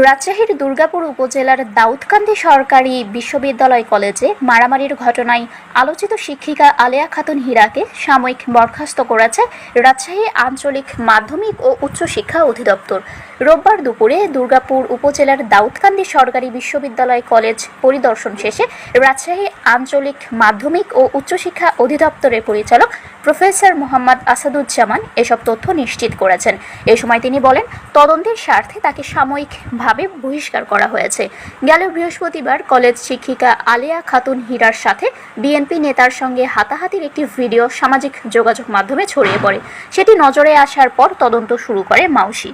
রাজশাহীর দুর্গাপুর উপজেলার দাউদকান্দি সরকারি বিশ্ববিদ্যালয় কলেজে মারামারির ঘটনায় আলোচিত শিক্ষিকা আলেয়া খাতুন হীরাকে সাময়িক বরখাস্ত করেছে রাজশাহী আঞ্চলিক মাধ্যমিক ও উচ্চশিক্ষা অধিদপ্তর। রোববার দুপুরে দুর্গাপুর উপজেলার দাউদকান্দি সরকারি বিশ্ববিদ্যালয় কলেজ পরিদর্শন শেষে রাজশাহী আঞ্চলিক মাধ্যমিক ও উচ্চশিক্ষা অধিদপ্তরের পরিচালক প্রফেসর মোহাম্মদ আসাদুজ্জামান এসব তথ্য নিশ্চিত করেছেন। এ সময় তিনি বলেন, তদন্তের স্বার্থে তাকে সাময়িকভাবে বহিষ্কার করা হয়েছে। গেল বৃহস্পতিবার কলেজ শিক্ষিকা আলেয়া খাতুন হীরার সাথে বিএনপি নেতার সঙ্গে হাতাহাতির একটি ভিডিও সামাজিক যোগাযোগ মাধ্যমে ছড়িয়ে পড়ে। সেটি নজরে আসার পর তদন্ত শুরু করে মাউসি।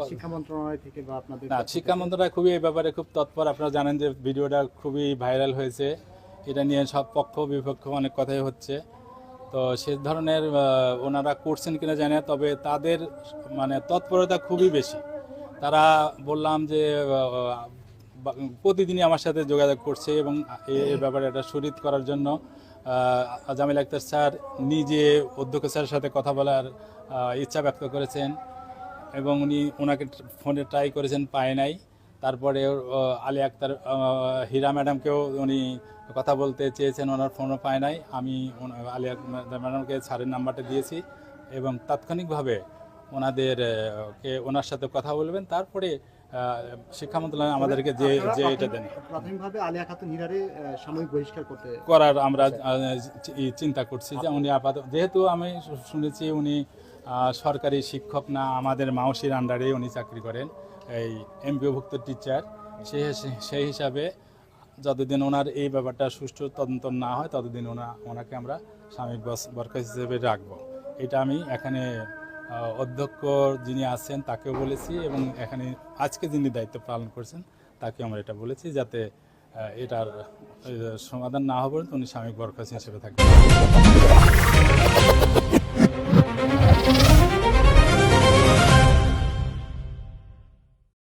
শিক্ষা মন্ত্রণালয় থেকে বা আপনাদের শিক্ষা মন্ত্রণালয় খুবই এই ব্যাপারে খুব তৎপর। আপনারা জানেন যে ভিডিওটা খুবই ভাইরাল হয়েছে। এটা নিয়ে সব পক্ষ বিপক্ষ অনেক কথাই হচ্ছে। তো সে ধরনের ওনারা করছেন কিনা জানি না, তবে তাদের তৎপরতা খুবই বেশি। তারা বললাম যে প্রতিদিনই আমার সাথে যোগাযোগ করছে এবং এই ব্যাপারে এটা সুরিত করার জন্য জামিল আক্তার স্যার নিজে অধ্যক্ষ স্যারের সাথে কথা বলার ইচ্ছা ব্যক্ত করেছেন এবং ওনাকে ফোনে ট্রাই করেছেন, পায় নাই। তারপরে আলেয়া আক্তার হীরা ম্যাডামকেও উনি কথা বলতে চেয়েছেন, ওনার ফোনও পায় নাই। আমি আলেয়া ম্যাডামকে স্যারের নাম্বারটা দিয়েছি এবং তাৎক্ষণিকভাবে ওনার সাথে কথা বলবেন। তারপরে শিক্ষা মন্ত্রণালয় আমাদেরকে যে এটা দেন, প্রাথমিকভাবে আলেয়া খাতুন হীরারে সাময়িক বহিষ্কার করার আমরা চিন্তা করছি। যে উনি আপাতত, যেহেতু আমি শুনেছি উনি সরকারি শিক্ষক না, আমাদের মাউসির আন্ডারে উনি চাকরি করেন, এই এমপিওভুক্ত টিচার। সেই হিসাবে যতদিন ওনার এই ব্যাপারটা সুষ্ঠু তদন্ত না হয় ততদিন ওনাকে আমরা সাময়িক বরখাস্ত হিসেবে রাখবো। এটা আমি এখানে অধ্যক্ষ যিনি আছেন তাকেও বলেছি এবং এখানে আজকে যিনি দায়িত্ব পালন করছেন তাকেও আমরা এটা বলেছি, যাতে এটার সমাধান না হওয়া পর্যন্ত উনি সাময়িক বরখাস্ত হিসেবে থাকবেন।